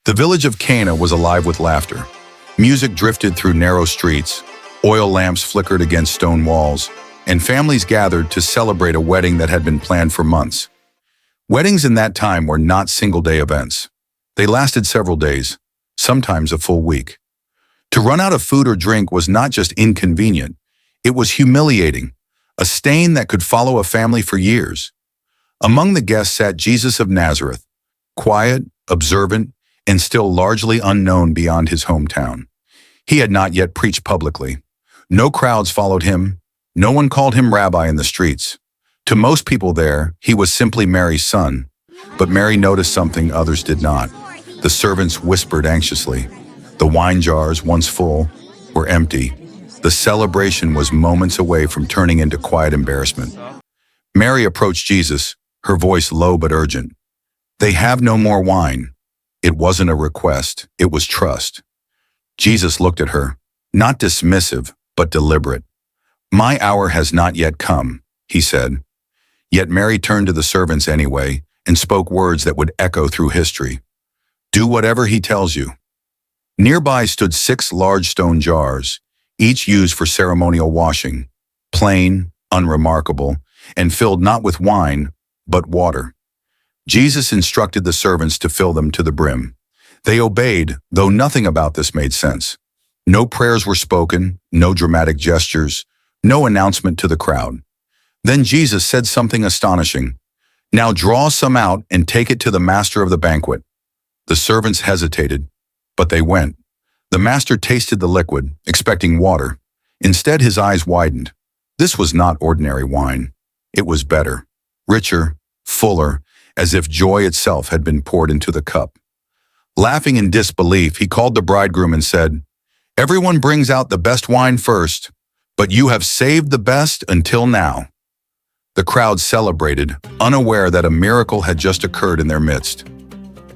The village of Cana was alive with laughter. Music drifted through narrow streets, oil lamps flickered against stone walls, and families gathered to celebrate a wedding that had been planned for months. Weddings in that time were not single-day events. They lasted several days, sometimes a full week. To run out of food or drink was not just inconvenient, it was humiliating, a stain that could follow a family for years. Among the guests sat Jesus of Nazareth, quiet, observant, and still largely unknown beyond his hometown. He had not yet preached publicly. No crowds followed him. No one called him rabbi in the streets. To most people there, he was simply Mary's son. But Mary noticed something others did not. The servants whispered anxiously. The wine jars, once full, were empty. The celebration was moments away from turning into quiet embarrassment. Mary approached Jesus, her voice low but urgent. "They have no more wine." It wasn't a request, it was trust. Jesus looked at her, not dismissive, but deliberate. "My hour has not yet come," he said. Yet Mary turned to the servants anyway and spoke words that would echo through history. "Do whatever he tells you." Nearby stood 6 large stone jars, each used for ceremonial washing, plain, unremarkable, and filled not with wine, but water. Jesus instructed the servants to fill them to the brim. They obeyed, though nothing about this made sense. No prayers were spoken, no dramatic gestures, no announcement to the crowd. Then Jesus said something astonishing. "Now draw some out and take it to the master of the banquet." The servants hesitated, but they went. The master tasted the liquid, expecting water. Instead, his eyes widened. This was not ordinary wine. It was better, richer, fuller, as if joy itself had been poured into the cup. Laughing in disbelief, he called the bridegroom and said, "Everyone brings out the best wine first, but you have saved the best until now." The crowd celebrated, unaware that a miracle had just occurred in their midst.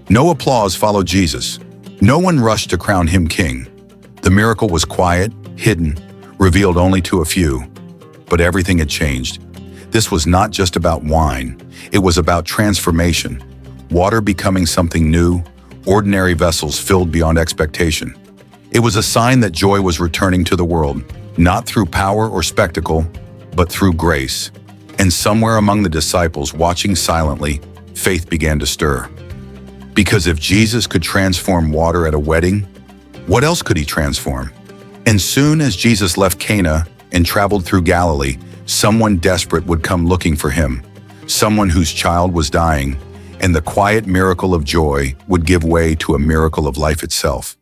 No applause followed Jesus. No one rushed to crown him king. The miracle was quiet, hidden, revealed only to a few. But everything had changed. This was not just about wine. It was about transformation. Water becoming something new, ordinary vessels filled beyond expectation. It was a sign that joy was returning to the world, not through power or spectacle, but through grace. And somewhere among the disciples watching silently, faith began to stir. Because if Jesus could transform water at a wedding, what else could he transform? And soon as Jesus left Cana and traveled through Galilee, someone desperate would come looking for him, someone whose child was dying, and the quiet miracle of joy would give way to a miracle of life itself.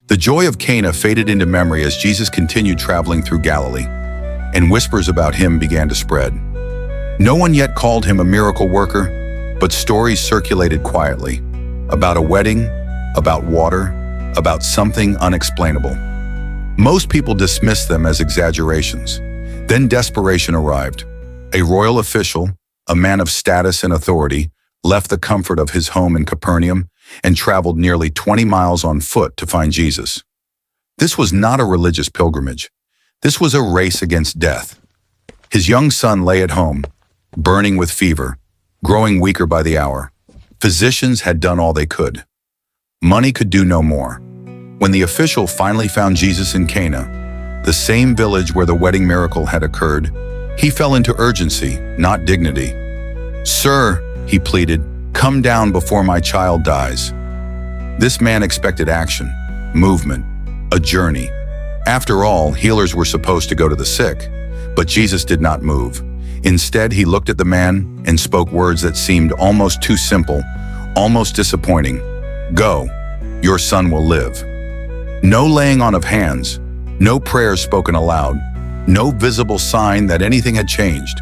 The joy of Cana faded into memory as Jesus continued traveling through Galilee, and whispers about him began to spread. No one yet called him a miracle worker, but stories circulated quietly, about a wedding, about water, about something unexplainable. Most people dismissed them as exaggerations. Then desperation arrived. A royal official, a man of status and authority, left the comfort of his home in Capernaum and traveled nearly 20 miles on foot to find Jesus. This was not a religious pilgrimage. This was a race against death. His young son lay at home, burning with fever, growing weaker by the hour. Physicians had done all they could. Money could do no more. When the official finally found Jesus in Cana, the same village where the wedding miracle had occurred, he fell into urgency, not dignity. "Sir," he pleaded, "come down before my child dies." This man expected action, movement, a journey. After all, healers were supposed to go to the sick, but Jesus did not move. Instead, he looked at the man and spoke words that seemed almost too simple, almost disappointing. "Go, your son will live." No laying on of hands, no prayers spoken aloud, no visible sign that anything had changed.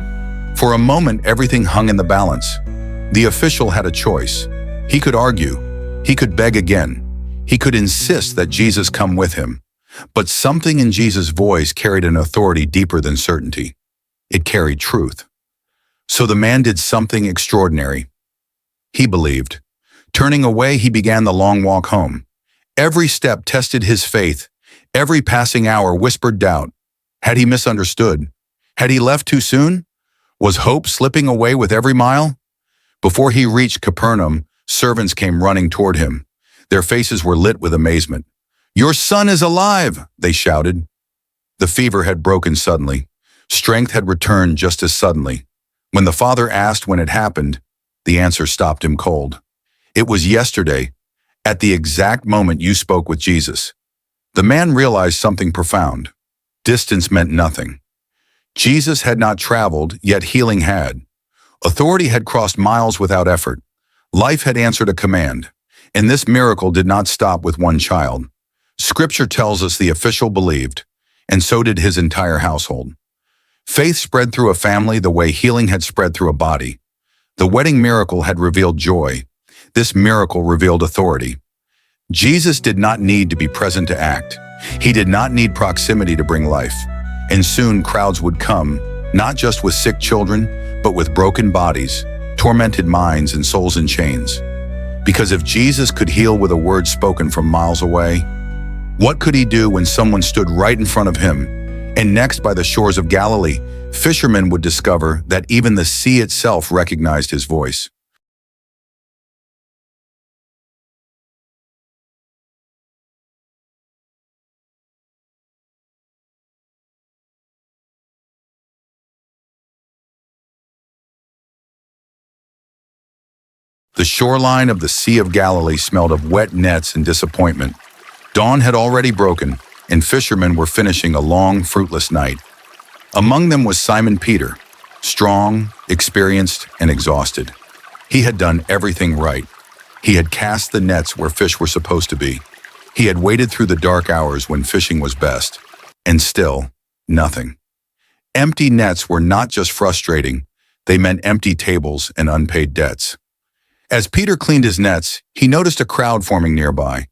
For a moment, everything hung in the balance. The official had a choice. He could argue. He could beg again. He could insist that Jesus come with him. But something in Jesus' voice carried an authority deeper than certainty. It carried truth. So the man did something extraordinary. He believed. Turning away, he began the long walk home. Every step tested his faith. Every passing hour whispered doubt. Had he misunderstood? Had he left too soon? Was hope slipping away with every mile? Before he reached Capernaum, servants came running toward him. Their faces were lit with amazement. "Your son is alive!" they shouted. The fever had broken suddenly. Strength had returned just as suddenly. When the father asked when it happened, the answer stopped him cold. "It was yesterday, at the exact moment you spoke with Jesus." The man realized something profound. Distance meant nothing. Jesus had not traveled, yet healing had. Authority had crossed miles without effort. Life had answered a command. And this miracle did not stop with one child. Scripture tells us the official believed, and so did his entire household. Faith spread through a family the way healing had spread through a body. The wedding miracle had revealed joy. This miracle revealed authority. Jesus did not need to be present to act. He did not need proximity to bring life. And soon crowds would come, not just with sick children, but with broken bodies, tormented minds, and souls in chains. Because if Jesus could heal with a word spoken from miles away, what could he do when someone stood right in front of him? And next, by the shores of Galilee, fishermen would discover that even the sea itself recognized his voice. The shoreline of the Sea of Galilee smelled of wet nets and disappointment. Dawn had already broken, and fishermen were finishing a long, fruitless night. Among them was Simon Peter, strong, experienced, and exhausted. He had done everything right. He had cast the nets where fish were supposed to be. He had waited through the dark hours when fishing was best. And still, nothing. Empty nets were not just frustrating, they meant empty tables and unpaid debts. As Peter cleaned his nets, he noticed a crowd forming nearby.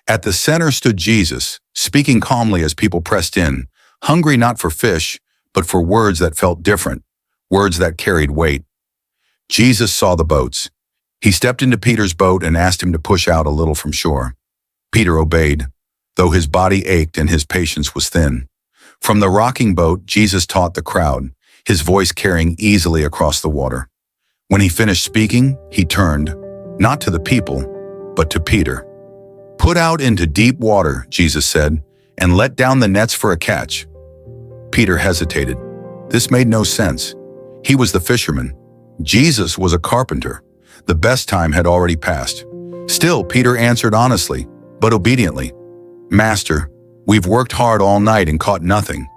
At the center stood Jesus, speaking calmly as people pressed in, hungry not for fish, but for words that felt different, words that carried weight. Jesus saw the boats. He stepped into Peter's boat and asked him to push out a little from shore. Peter obeyed, though his body ached and his patience was thin. From the rocking boat, Jesus taught the crowd, his voice carrying easily across the water. When he finished speaking, he turned, not to the people, but to Peter. "Put out into deep water," Jesus said, "and let down the nets for a catch." Peter hesitated. This made no sense. He was the fisherman. Jesus was a carpenter. The best time had already passed. Still, Peter answered honestly, but obediently, "Master, we've worked hard all night and caught nothing.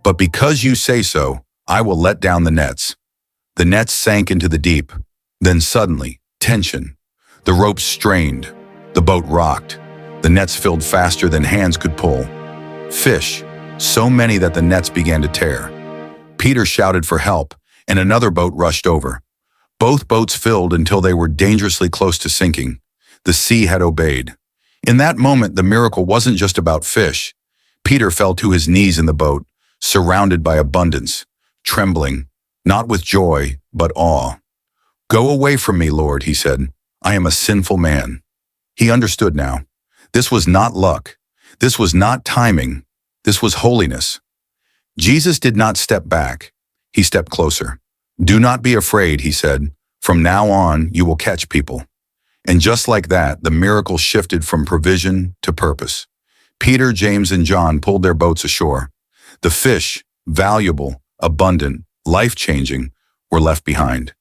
But because you say so, I will let down the nets." The nets sank into the deep. Then suddenly, tension. The ropes strained. The boat rocked. The nets filled faster than hands could pull. Fish, so many that the nets began to tear. Peter shouted for help, and another boat rushed over. Both boats filled until they were dangerously close to sinking. The sea had obeyed. In that moment, the miracle wasn't just about fish. Peter fell to his knees in the boat, surrounded by abundance, trembling, not with joy, but awe. "Go away from me, Lord," he said. "I am a sinful man." He understood now. This was not luck. This was not timing. This was holiness. Jesus did not step back. He stepped closer. "Do not be afraid," he said. "From now on, you will catch people." And just like that, the miracle shifted from provision to purpose. Peter, James, and John pulled their boats ashore. The fish, valuable, abundant, life-changing, were left behind.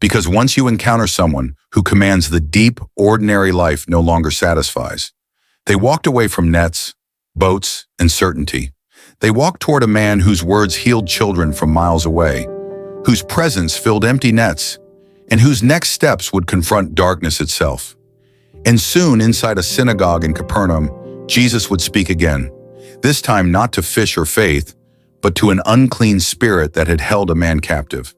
Because once you encounter someone who commands the deep, ordinary life no longer satisfies. They walked away from nets, boats, and certainty. They walked toward a man whose words healed children from miles away, whose presence filled empty nets, and whose next steps would confront darkness itself. And soon, inside a synagogue in Capernaum, Jesus would speak again, this time not to fish or faith, but to an unclean spirit that had held a man captive.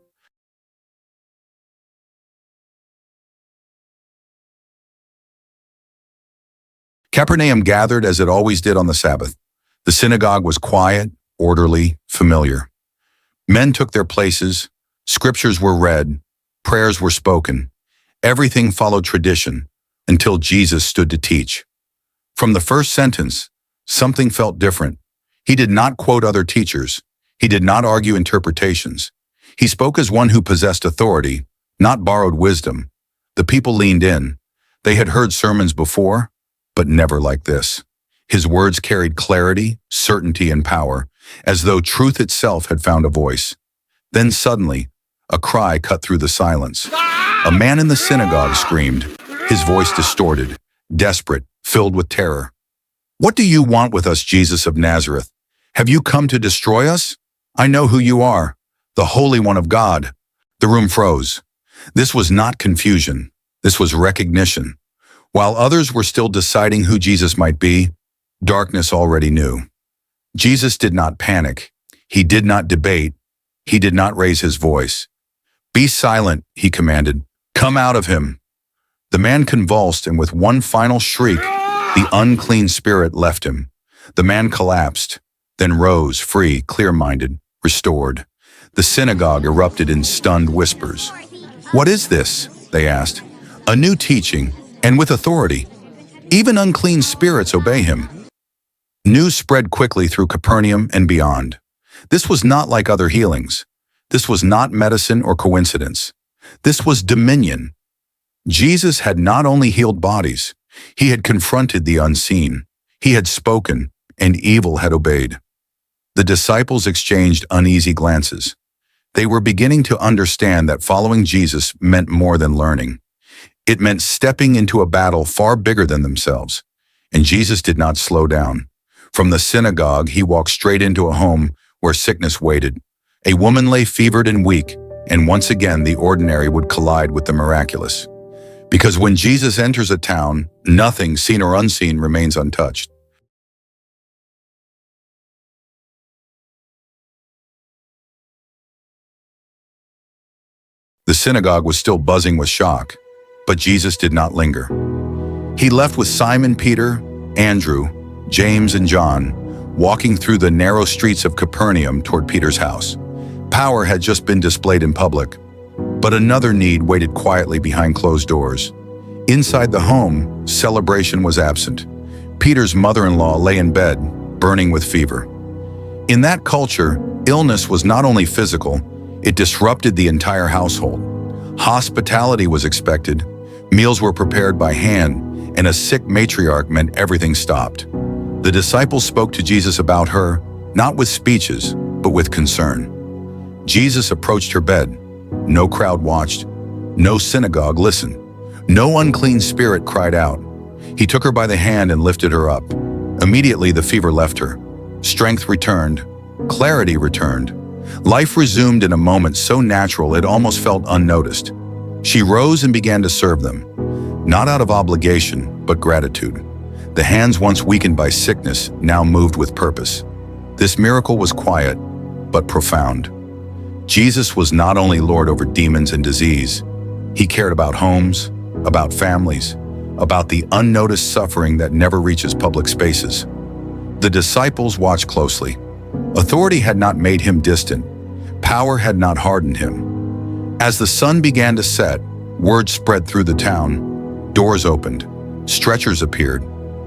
Capernaum gathered as it always did on the Sabbath. The synagogue was quiet, orderly, familiar. Men took their places, scriptures were read, prayers were spoken. Everything followed tradition until Jesus stood to teach. From the first sentence, something felt different. He did not quote other teachers. He did not argue interpretations. He spoke as one who possessed authority, not borrowed wisdom. The people leaned in. They had heard sermons before, but never like this. His words carried clarity, certainty, and power, as though truth itself had found a voice. Then suddenly, a cry cut through the silence. A man in the synagogue screamed, his voice distorted, desperate, filled with terror. "What do you want with us, Jesus of Nazareth? Have you come to destroy us? I know who you are, the Holy One of God." The room froze. This was not confusion. This was recognition. While others were still deciding who Jesus might be, darkness already knew. Jesus did not panic. He did not debate. He did not raise his voice. "Be silent," he commanded. "Come out of him." The man convulsed, and with one final shriek, the unclean spirit left him. The man collapsed, then rose, free, clear-minded, restored. The synagogue erupted in stunned whispers. "What is this?" they asked. "A new teaching, and with authority. Even unclean spirits obey him." News spread quickly through Capernaum and beyond. This was not like other healings. This was not medicine or coincidence. This was dominion. Jesus had not only healed bodies, he had confronted the unseen. He had spoken, and evil had obeyed. The disciples exchanged uneasy glances. They were beginning to understand that following Jesus meant more than learning. It meant stepping into a battle far bigger than themselves. And Jesus did not slow down. From the synagogue, he walked straight into a home where sickness waited. A woman lay fevered and weak, and once again the ordinary would collide with the miraculous. Because when Jesus enters a town, nothing, seen or unseen, remains untouched. The synagogue was still buzzing with shock, but Jesus did not linger. He left with Simon Peter, Andrew, James, and John, walking through the narrow streets of Capernaum toward Peter's house. Power had just been displayed in public, but another need waited quietly behind closed doors. Inside the home, celebration was absent. Peter's mother-in-law lay in bed, burning with fever. In that culture, illness was not only physical, it disrupted the entire household. Hospitality was expected, meals were prepared by hand, and a sick matriarch meant everything stopped. The disciples spoke to Jesus about her, not with speeches, but with concern. Jesus approached her bed. No crowd watched. No synagogue listened. No unclean spirit cried out. He took her by the hand and lifted her up. Immediately the fever left her. Strength returned. Clarity returned. Life resumed in a moment so natural it almost felt unnoticed. She rose and began to serve them, not out of obligation, but gratitude. The hands once weakened by sickness now moved with purpose. This miracle was quiet, but profound. Jesus was not only Lord over demons and disease, he cared about homes, about families, about the unnoticed suffering that never reaches public spaces. The disciples watched closely. Authority had not made him distant. Power had not hardened him. As the sun began to set, word spread through the town. Doors opened. Stretchers appeared.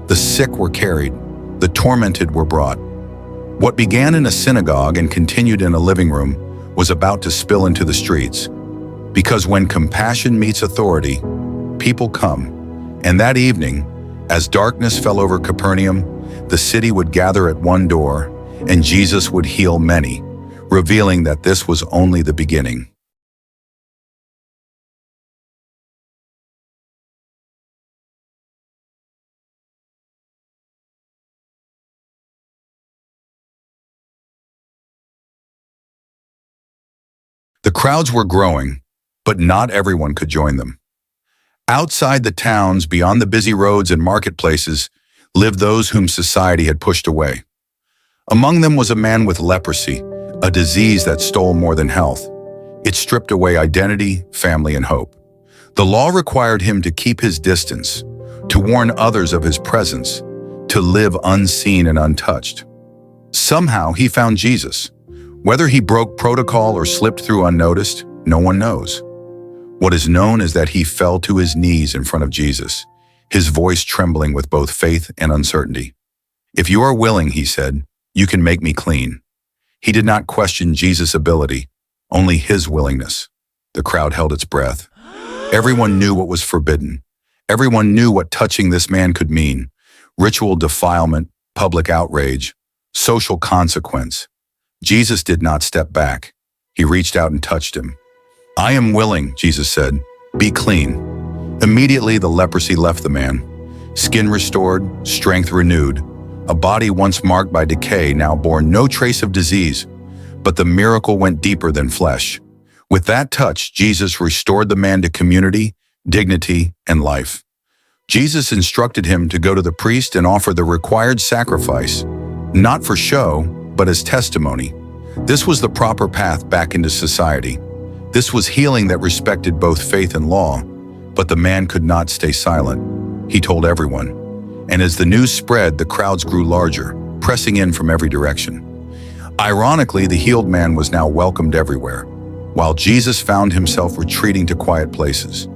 The sick were carried. The tormented were brought. What began in a synagogue and continued in a living room was about to spill into the streets. Because when compassion meets authority, people come. And that evening, as darkness fell over Capernaum, the city would gather at one door, and Jesus would heal many, revealing that this was only the beginning. The crowds were growing, but not everyone could join them. Outside the towns, beyond the busy roads and marketplaces, lived those whom society had pushed away. Among them was a man with leprosy, a disease that stole more than health. It stripped away identity, family, and hope. The law required him to keep his distance, to warn others of his presence, to live unseen and untouched. Somehow he found Jesus. Whether he broke protocol or slipped through unnoticed, no one knows. What is known is that he fell to his knees in front of Jesus, his voice trembling with both faith and uncertainty. "If you are willing," he said, "you can make me clean." He did not question Jesus' ability, only his willingness. The crowd held its breath. Everyone knew what was forbidden. Everyone knew what touching this man could mean. Ritual defilement, public outrage, social consequence. Jesus did not step back. He reached out and touched him. "I am willing," Jesus said. "Be clean." Immediately the leprosy left the man. Skin restored, strength renewed. A body once marked by decay now bore no trace of disease. But the miracle went deeper than flesh. With that touch, Jesus restored the man to community, dignity, and life. Jesus instructed him to go to the priest and offer the required sacrifice, not for show, but as testimony. This was the proper path back into society. This was healing that respected both faith and law, but the man could not stay silent. He told everyone. And as the news spread, the crowds grew larger, pressing in from every direction. Ironically, the healed man was now welcomed everywhere, while Jesus found himself retreating to quiet places.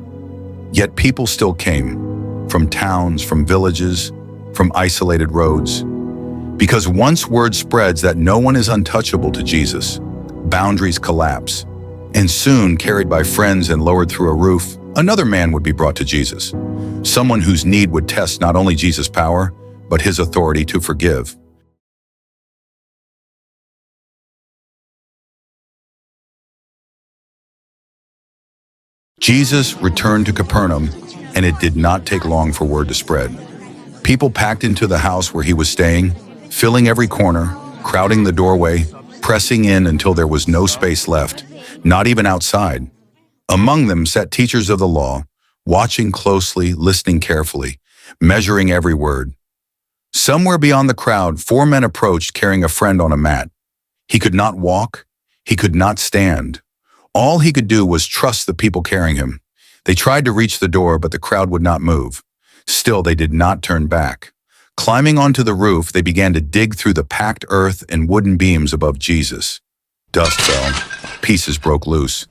Yet people still came, from towns, from villages, from isolated roads. Because once word spreads that no one is untouchable to Jesus, boundaries collapse. And soon, carried by friends and lowered through a roof, another man would be brought to Jesus. Someone whose need would test not only Jesus' power, but his authority to forgive. Jesus returned to Capernaum, and it did not take long for word to spread. People packed into the house where he was staying, filling every corner, crowding the doorway, pressing in until there was no space left, not even outside. Among them sat teachers of the law, watching closely, listening carefully, measuring every word. Somewhere beyond the crowd, 4 men approached carrying a friend on a mat. He could not walk, he could not stand. All he could do was trust the people carrying him. They tried to reach the door, but the crowd would not move. Still, they did not turn back. Climbing onto the roof, they began to dig through the packed earth and wooden beams above Jesus. Dust fell. Pieces broke loose.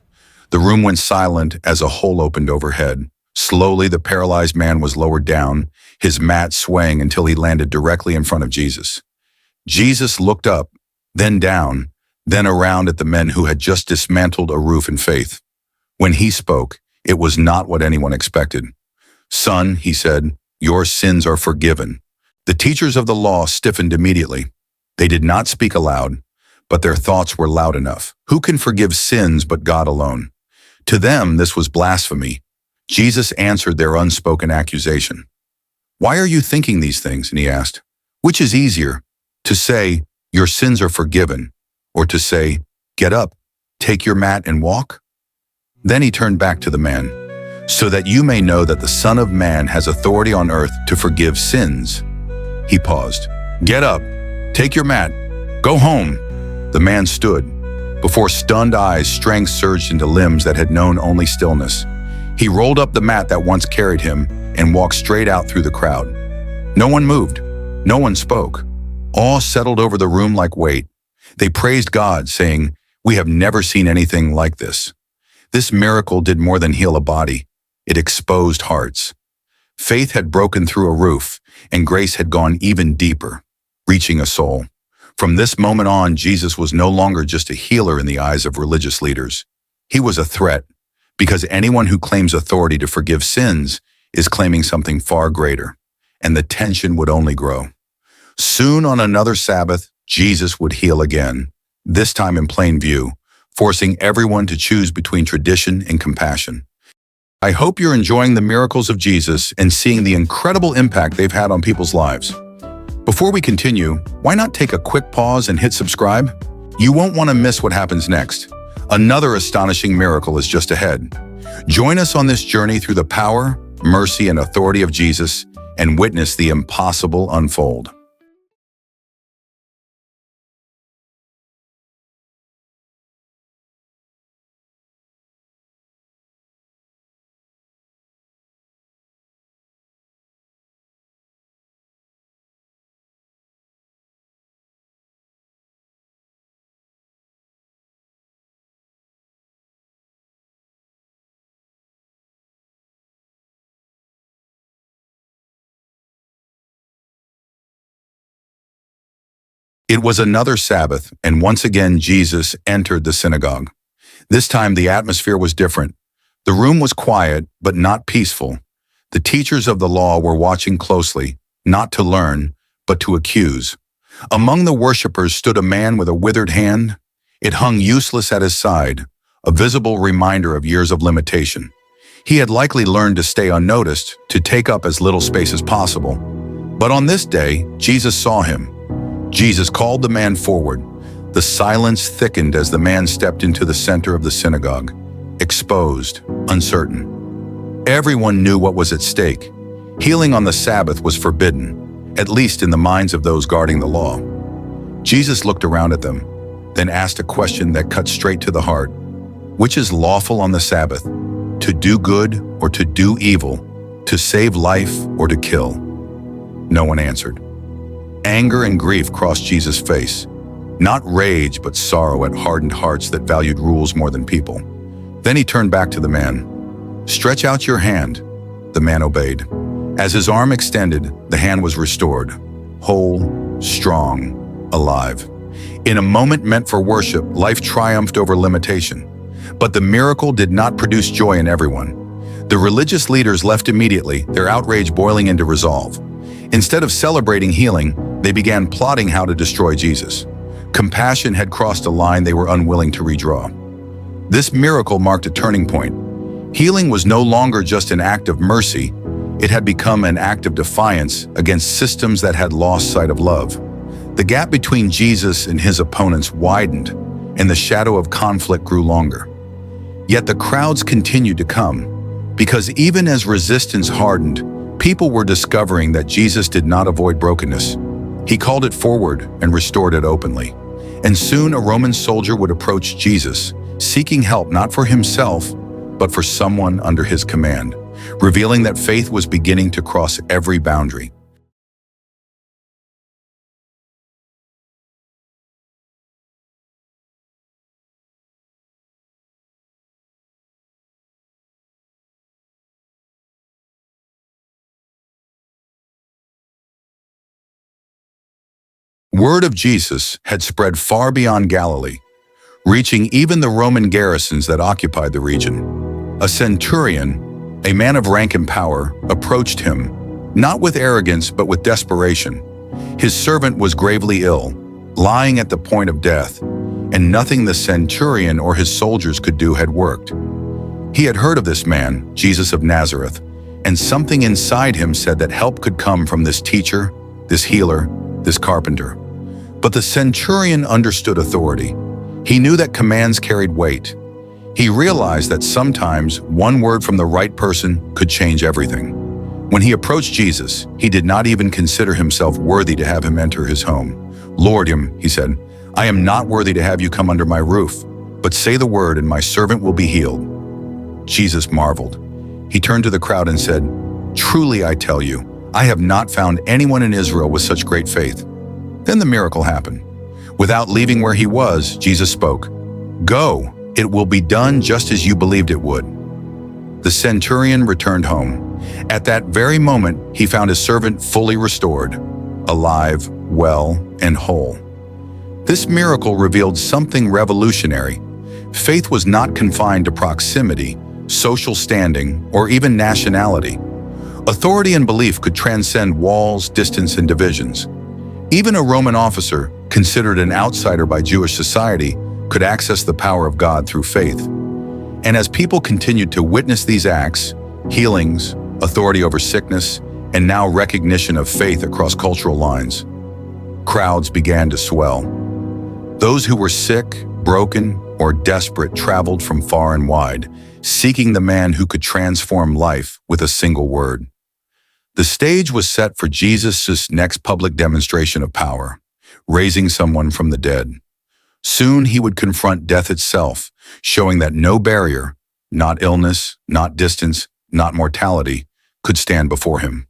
The room went silent as a hole opened overhead. Slowly, the paralyzed man was lowered down, his mat swaying until he landed directly in front of Jesus. Jesus looked up, then down, then around at the men who had just dismantled a roof in faith. When he spoke, it was not what anyone expected. "Son," he said, "your sins are forgiven." The teachers of the law stiffened immediately. They did not speak aloud, but their thoughts were loud enough. Who can forgive sins but God alone? To them, this was blasphemy. Jesus answered their unspoken accusation. "Why are you thinking these things?" And he asked. "Which is easier, to say, 'Your sins are forgiven,' or to say, 'Get up, take your mat and walk'?" Then he turned back to the man. "So that you may know that the Son of Man has authority on earth to forgive sins." He paused. "Get up, take your mat, go home." The man stood. Before stunned eyes, strength surged into limbs that had known only stillness. He rolled up the mat that once carried him and walked straight out through the crowd. No one moved. No one spoke. Awe settled over the room like weight. They praised God, saying, "We have never seen anything like this." This miracle did more than heal a body. It exposed hearts. Faith had broken through a roof, and grace had gone even deeper, reaching a soul. From this moment on, Jesus was no longer just a healer in the eyes of religious leaders. He was a threat, because anyone who claims authority to forgive sins is claiming something far greater, and the tension would only grow. Soon on another Sabbath, Jesus would heal again, this time in plain view, forcing everyone to choose between tradition and compassion. I hope you're enjoying the miracles of Jesus and seeing the incredible impact they've had on people's lives. Before we continue, why not take a quick pause and hit subscribe? You won't want to miss what happens next. Another astonishing miracle is just ahead. Join us on this journey through the power, mercy, and authority of Jesus and witness the impossible unfold. It was another Sabbath, and once again Jesus entered the synagogue. This time the atmosphere was different. The room was quiet, but not peaceful. The teachers of the law were watching closely, not to learn, but to accuse. Among the worshippers stood a man with a withered hand. It hung useless at his side, a visible reminder of years of limitation. He had likely learned to stay unnoticed, to take up as little space as possible. But on this day, Jesus saw him. Jesus called the man forward. The silence thickened as the man stepped into the center of the synagogue, exposed, uncertain. Everyone knew what was at stake. Healing on the Sabbath was forbidden, at least in the minds of those guarding the law. Jesus looked around at them, then asked a question that cut straight to the heart. Which is lawful on the Sabbath? To do good or to do evil? To save life or to kill? No one answered. Anger and grief crossed Jesus' face. Not rage, but sorrow at hardened hearts that valued rules more than people. Then he turned back to the man. "Stretch out your hand." The man obeyed. As his arm extended, the hand was restored, whole, strong, alive. In a moment meant for worship, life triumphed over limitation. But the miracle did not produce joy in everyone. The religious leaders left immediately, their outrage boiling into resolve. Instead of celebrating healing, they began plotting how to destroy Jesus. Compassion had crossed a line they were unwilling to redraw. This miracle marked a turning point. Healing was no longer just an act of mercy, it had become an act of defiance against systems that had lost sight of love. The gap between Jesus and his opponents widened, and the shadow of conflict grew longer. Yet the crowds continued to come, because even as resistance hardened, people were discovering that Jesus did not avoid brokenness. He called it forward and restored it openly. And soon a Roman soldier would approach Jesus, seeking help not for himself, but for someone under his command, revealing that faith was beginning to cross every boundary. Word of Jesus had spread far beyond Galilee, reaching even the Roman garrisons that occupied the region. A centurion, a man of rank and power, approached him, not with arrogance but with desperation. His servant was gravely ill, lying at the point of death, and nothing the centurion or his soldiers could do had worked. He had heard of this man, Jesus of Nazareth, and something inside him said that help could come from this teacher, this healer, this carpenter. But the centurion understood authority. He knew that commands carried weight. He realized that sometimes one word from the right person could change everything. When he approached Jesus, he did not even consider himself worthy to have him enter his home. "Lord," he said, "I am not worthy to have you come under my roof, but say the word and my servant will be healed." Jesus marveled. He turned to the crowd and said, "Truly I tell you, I have not found anyone in Israel with such great faith." Then the miracle happened. Without leaving where he was, Jesus spoke, "Go, it will be done just as you believed it would." The centurion returned home. At that very moment, he found his servant fully restored, alive, well, and whole. This miracle revealed something revolutionary. Faith was not confined to proximity, social standing, or even nationality. Authority and belief could transcend walls, distance, and divisions. Even a Roman officer, considered an outsider by Jewish society, could access the power of God through faith. And as people continued to witness these acts, healings, authority over sickness, and now recognition of faith across cultural lines, crowds began to swell. Those who were sick, broken, or desperate traveled from far and wide, seeking the man who could transform life with a single word. The stage was set for Jesus' next public demonstration of power, raising someone from the dead. Soon he would confront death itself, showing that no barrier, not illness, not distance, not mortality, could stand before him.